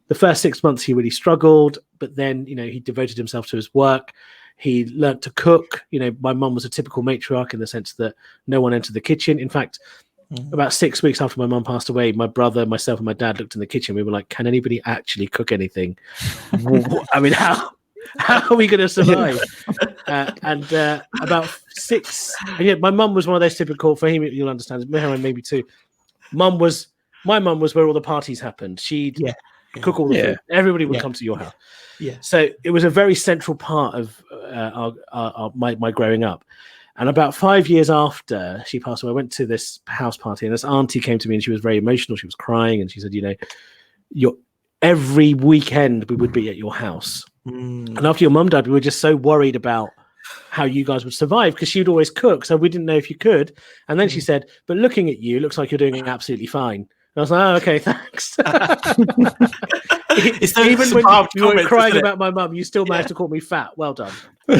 the first 6 months, he really struggled, but then, he devoted himself to his work. He learnt to cook. My mum was a typical matriarch in the sense that no one entered the kitchen. In fact, about 6 weeks after my mum passed away, my brother, myself, and my dad looked in the kitchen. We were like, can anybody actually cook anything? I mean, how are we going to survive? About 6, and my mum was one of those typical, for him, you'll understand, maybe too. My mum was where all the parties happened. She'd cook all the food. Everybody would come to your house. Yeah. So it was a very central part of my growing up. And about 5 years after she passed away, I went to this house party, and this auntie came to me, and she was very emotional. She was crying, and she said, every weekend we would be at your house. And after your mum died, we were just so worried about how you guys would survive, because she'd always cook, so we didn't know if you could. And then she said, but looking at you, it looks like you're doing absolutely fine. And I was like, oh, okay, thanks. Even when you were crying about my mum, you still managed to call me fat. Well done. But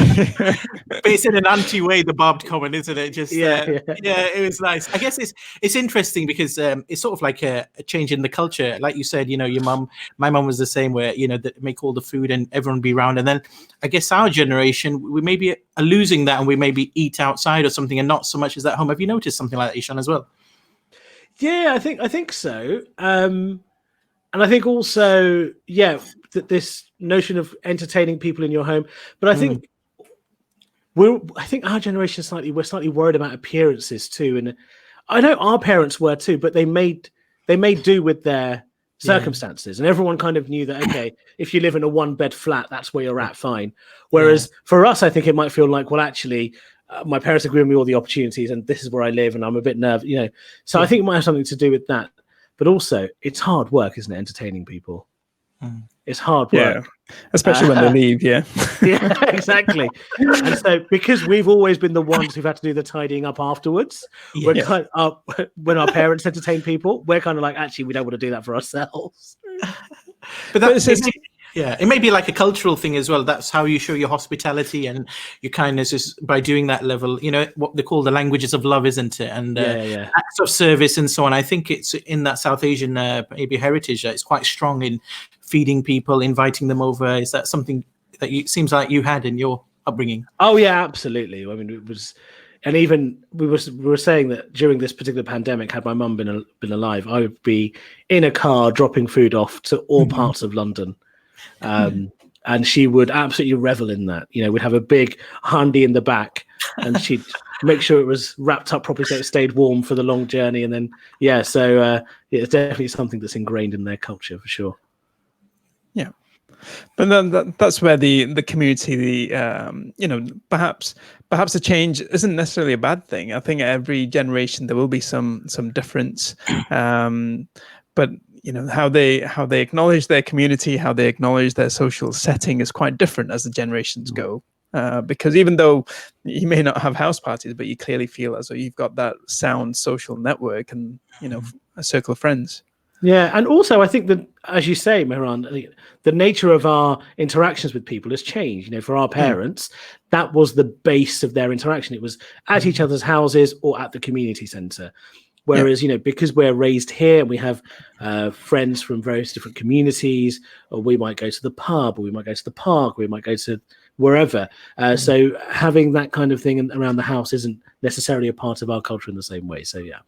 it's in an anti-way, the barbed comment, isn't it? Just it was nice. I guess it's interesting because it's sort of like a change in the culture. Like you said, my mum was the same, where that make all the food and everyone be around. And then I guess our generation, we maybe are losing that, and we maybe eat outside or something, and not so much as at home. Have you noticed something like that, Eshaan, as well? Yeah, I think so. And I think also, that this notion of entertaining people in your home. But I think I think our generation we're slightly worried about appearances too. And I know our parents were too, but they made do with their circumstances, and everyone kind of knew that, okay, if you live in a 1-bed flat, that's where you're at, fine. Whereas for us, I think it might feel like, well, actually, my parents are giving me all the opportunities, and this is where I live, and I'm a bit nervous, So I think it might have something to do with that. But also, it's hard work, isn't it? Entertaining people. It's hard work. Yeah, especially when they leave, yeah, exactly. And so, because we've always been the ones who've had to do the tidying up afterwards, we're kind of, when our parents entertain people, we're kind of like, actually, we don't want to do that for ourselves. But it may be like a cultural thing as well. That's how you show your hospitality and your kindness, is by doing that level. What they call the languages of love, isn't it? And acts of service and so on. I think it's in that South Asian maybe heritage. It's quite strong in feeding people, inviting them over. Is that something that seems like you had in your upbringing? Oh yeah, absolutely. I mean, it was, and even we were saying that during this particular pandemic, had my mum been alive, I would be in a car dropping food off to all parts of London. And she would absolutely revel in that. We'd have a big handy in the back, and she'd make sure it was wrapped up properly so it stayed warm for the long journey. And then, it's definitely something that's ingrained in their culture for sure. Yeah. But then that's where the community, perhaps a change isn't necessarily a bad thing. I think every generation there will be some difference, but how they acknowledge their community, how they acknowledge their social setting is quite different as the generations go. Because even though you may not have house parties, but you clearly feel as though you've got that sound social network and a circle of friends. Yeah, and also I think that, as you say, Mehran, the nature of our interactions with people has changed. For our parents, that was the base of their interaction. It was at each other's houses or at the community centre. Whereas, because we're raised here, we have friends from various different communities, or we might go to the pub, or we might go to the park, or we might go to wherever. So having that kind of thing around the house isn't necessarily a part of our culture in the same way. So, yeah.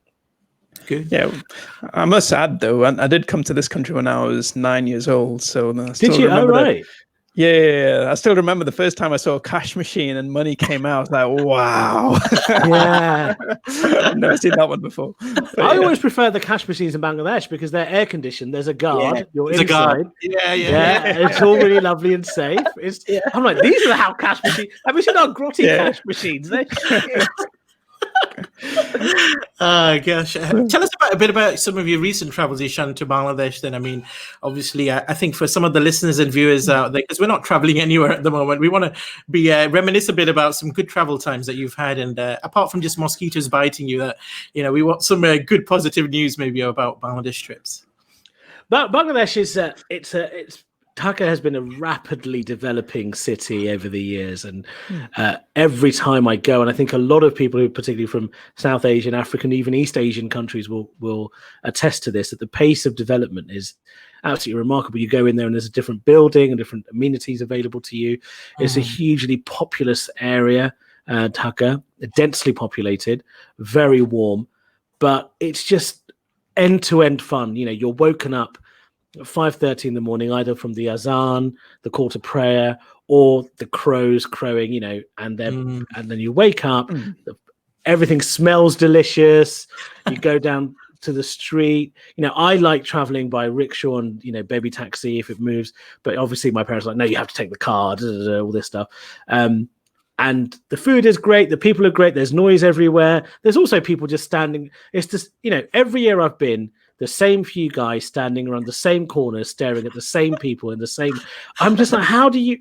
Good. Yeah, I must add though, I did come to this country when I was 9 years old. So I still did you? remember right. Yeah, I still remember the first time I saw a cash machine and money came out. I was like, wow. Yeah. I've never seen that one before. I always prefer the cash machines in Bangladesh because they're air conditioned. There's a guard. Yeah, you're inside. Guard. Yeah. It's all really lovely and safe. I'm like, these are how cash machines. Have you seen our grotty cash machines? They're shit. Gosh. Tell us a bit about some of your recent travels, Eshaan, to Bangladesh then. I mean, obviously, I think for some of the listeners and viewers out there, because we're not traveling anywhere at the moment, we want to be reminisce a bit about some good travel times that you've had. And apart from just mosquitoes biting you, that we want some good positive news maybe about Bangladesh trips. But Bangladesh is it's Dhaka has been a rapidly developing city over the years, and every time I go, and I think a lot of people who, particularly from South Asian, African, even East Asian countries, will attest to this, that the pace of development is absolutely remarkable. You go in there and there's a different building and different amenities available to you. It's a hugely populous area, Dhaka, densely populated, very warm, but it's just end-to-end fun. You're woken up at 5:30 in the morning, either from the azan, the call to prayer, or the crows crowing, and then you wake up, everything smells delicious. You go down to the street. I like traveling by rickshaw and, baby taxi if it moves, but obviously my parents are like, no, you have to take the car, all this stuff. And the food is great. The people are great. There's noise everywhere. There's also people just standing. It's just, every year I've been, the same few guys standing around the same corners, staring at the same people in the same. I'm just like, how do you?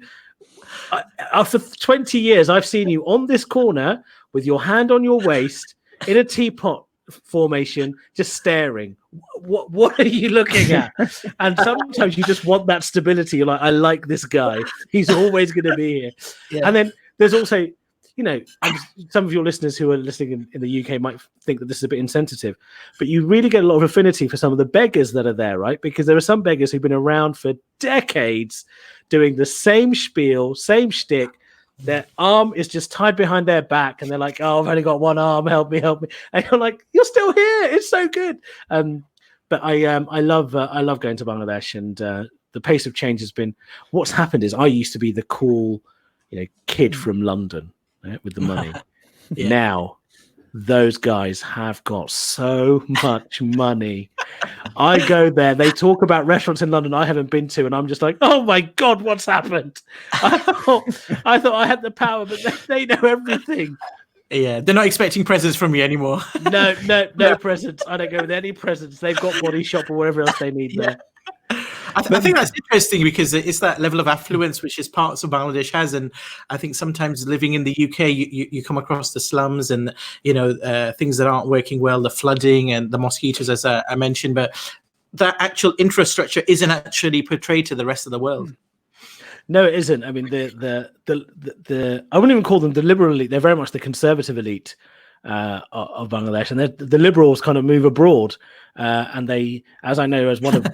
For 20 years, I've seen you on this corner with your hand on your waist in a teapot formation, just staring. What are you looking at? And sometimes you just want that stability. You're like, I like this guy. He's always going to be here. Yeah. And then there's also, some of your listeners who are listening in the UK might think that this is a bit insensitive, but you really get a lot of affinity for some of the beggars that are there, right? Because there are some beggars who've been around for decades doing the same spiel, same shtick. Their arm is just tied behind their back and they're like, oh, I've only got one arm, help me. And you're like, you're still here. It's so good. But I love going to Bangladesh, and the pace of change has been, what's happened is I used to be the cool, kid from London. With the money. Now those guys have got so much money. I go there, they talk about restaurants in London I haven't been to, and I'm just like, oh my God, what's happened? I thought I had the power, but they know everything. Yeah, they're not expecting presents from you anymore. No presents. I don't go with any presents. They've got Body Shop or whatever else they need there. I think that's interesting because it's that level of affluence which is parts of Bangladesh has, and I think sometimes living in the UK, you come across the slums and things that aren't working well, the flooding and the mosquitoes, as I mentioned, but that actual infrastructure isn't actually portrayed to the rest of the world. No, it isn't. I mean, the I wouldn't even call them the liberal elite. They're very much the conservative elite of Bangladesh, and the liberals kind of move abroad. And they, as I know, as one of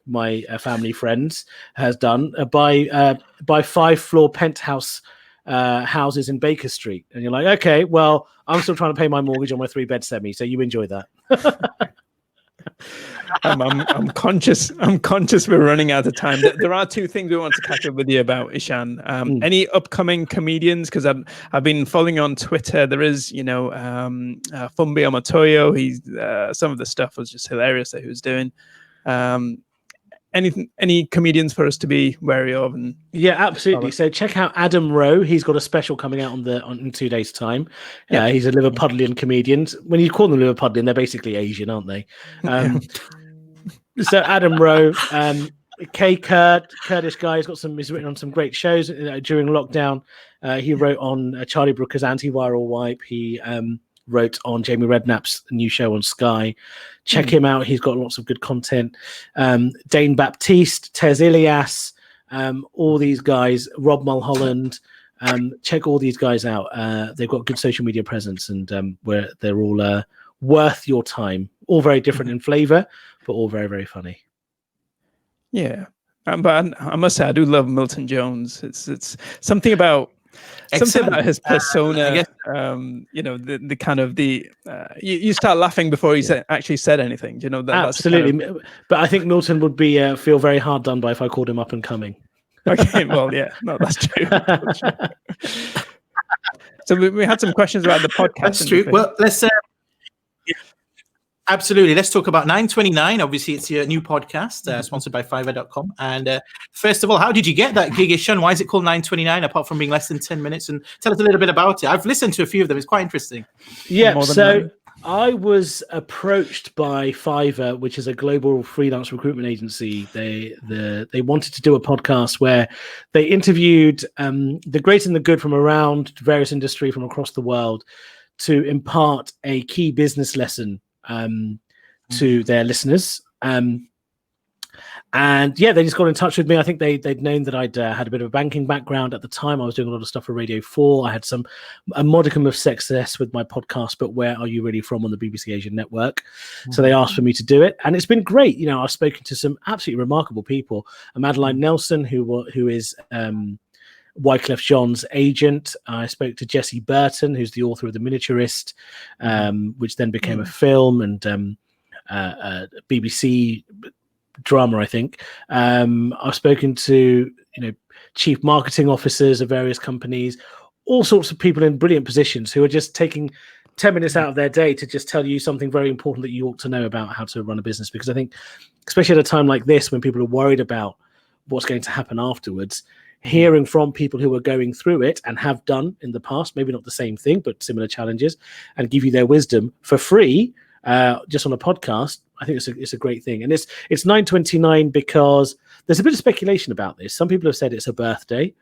my family friends has done, buy 5-floor penthouse houses in Baker Street, and you're like, okay, well, I'm still trying to pay my mortgage on my 3-bed semi, so you enjoy that. I'm conscious we're running out of time. There are two things we want to catch up with you about, Eshaan. Any upcoming comedians? Because I've been following on Twitter. There is, Fumbi Amatoyo. He's some of the stuff was just hilarious that he was doing. any comedians for us to be wary of? And yeah, absolutely. So check out Adam Rowe. He's got a special coming out in 2 days' time. He's a Liverpudlian comedian. When you call them Liverpudlian, they're basically Asian, aren't they? So Adam Rowe, Kurdish guy, he's written on some great shows during lockdown. He wrote on Charlie Brooker's Antiviral Wipe. He wrote on Jamie Redknapp's new show on Sky. Check him out. He's got lots of good content. Dane Baptiste, Tez Ilias, all these guys, Rob Mulholland. Check all these guys out. They've got good social media presence, and they're all worth your time. All very different in flavor, but all very, very funny. Yeah. But I must say, I do love Milton Jones. It's something about his persona. The kind of you start laughing before he actually said anything. Absolutely. Kind of... But I think Milton would be feel very hard done by if I called him up and coming. Okay, well, yeah, no, that's true. That's true. So we had some questions about the podcast. That's true. Well, let's. Absolutely. Let's talk about 929. Obviously, it's your new podcast sponsored by Fiverr.com. And first of all, how did you get that gig, Eshaan? Why is it called 929 apart from being less than 10 minutes? And tell us a little bit about it. I've listened to a few of them. It's quite interesting. Yeah. So I was approached by Fiverr, which is a global freelance recruitment agency. They wanted to do a podcast where they interviewed the great and the good from around various industry from across the world to impart a key business lesson to their listeners. And yeah, they just got in touch with me. I think they'd known that I'd had a bit of a banking background at the time. I was doing a lot of stuff for Radio 4. I had a modicum of success with my podcast, but Where Are You Really From on the BBC Asian network. So they asked for me to do it, and it's been great. I've spoken to some absolutely remarkable people. Madeline Nelson, who is Wyclef Jean's agent. I spoke to Jessie Burton, who's the author of The Miniaturist, which then became a film and BBC drama, I think. I've spoken to chief marketing officers of various companies, all sorts of people in brilliant positions who are just taking 10 minutes out of their day to just tell you something very important that you ought to know about how to run a business. Because I think, especially at a time like this, when people are worried about what's going to happen afterwards, hearing from people who are going through it and have done in the past, maybe not the same thing, but similar challenges, and give you their wisdom for free, just on a podcast, I think it's a great thing. And it's 929 because there's a bit of speculation about this. Some people have said it's a birthday.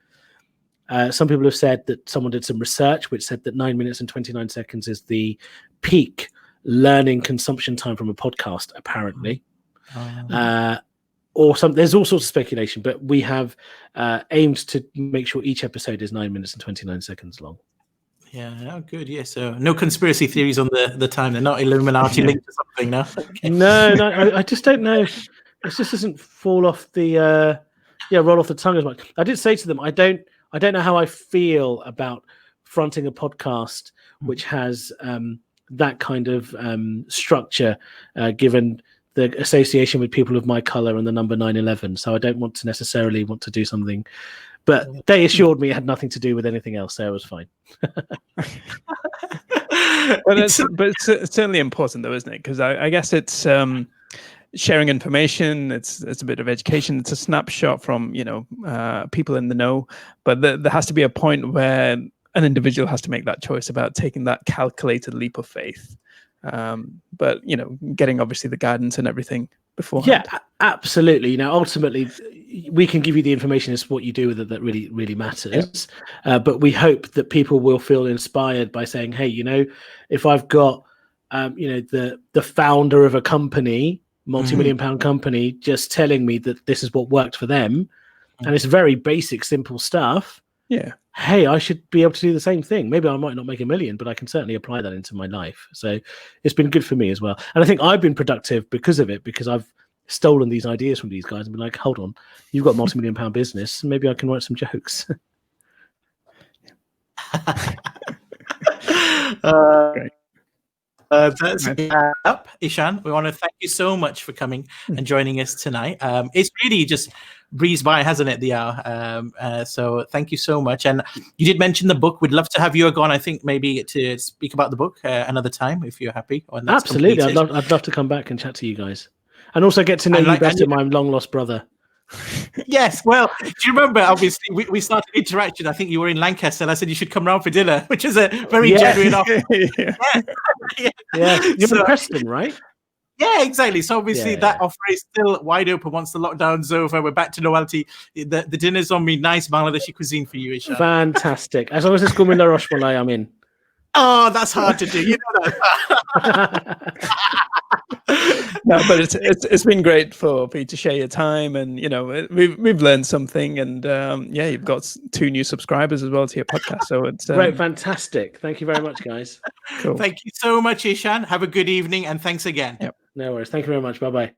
Some people have said that someone did some research which said that 9 minutes and 29 seconds is the peak learning consumption time from a podcast, apparently. There's all sorts of speculation, but we have aimed to make sure each episode is 9 minutes and 29 seconds long. Yeah, good. Yeah, so no conspiracy theories on the time. They're not Illuminati linked to something, no? Okay. No, I just don't know. It just doesn't roll off the tongue as much. I did say to them, I don't know how I feel about fronting a podcast which has that kind of structure, given the association with people of my color and the number 9/11. So I don't want to necessarily want to do something, but they assured me it had nothing to do with anything else, so it was fine. But it's certainly important, though, isn't it? Because I guess it's sharing information. It's a bit of education. It's a snapshot from people in the know. But there has to be a point where an individual has to make that choice about taking that calculated leap of faith. But getting obviously the guidance and everything beforehand. Yeah, absolutely. Ultimately, we can give you the information as to what you do with it that really, really matters. Yeah. But we hope that people will feel inspired by saying, "Hey, if I've got, the founder of a company, multi-million pound company, just telling me that this is what worked for them, and it's very basic, simple stuff. Yeah. Hey, I should be able to do the same thing. Maybe I might not make $1 million, but I can certainly apply that into my life. So it's been good for me as well. And I think I've been productive because of it, because I've stolen these ideas from these guys and been like, hold on, you've got multi-million pound business. Maybe I can write some jokes. Great. That's up, Eshaan. We want to thank you so much for coming and joining us tonight. It's really just breezed by, hasn't it, the hour? So thank you so much. And you did mention the book. We'd love to have you on, I think, maybe to speak about the book another time, if you're happy. Absolutely. I'd love to come back and chat to you guys. And also get to know you better, my long lost brother. Yes, well, do you remember? Obviously, we started interaction. I think you were in Lancaster, and I said you should come round for dinner, which is a very genuine offer. Yeah. You're in Preston, right? Yeah, exactly. So obviously that offer is still wide open once the lockdown's over. We're back to normality. The dinner's on me. Nice Bangladeshi cuisine for you, Eshaan. Fantastic. As long as it's Comilla rasmalai, I'm in. Oh, that's hard to do. You know that. No, but it's been great for you to share your time, and we've learned something, and you've got 2 new subscribers as well to your podcast. So it's great, fantastic. Thank you very much, guys. Cool. Thank you so much, Eshaan. Have a good evening, and thanks again. Yep. No worries. Thank you very much. Bye bye.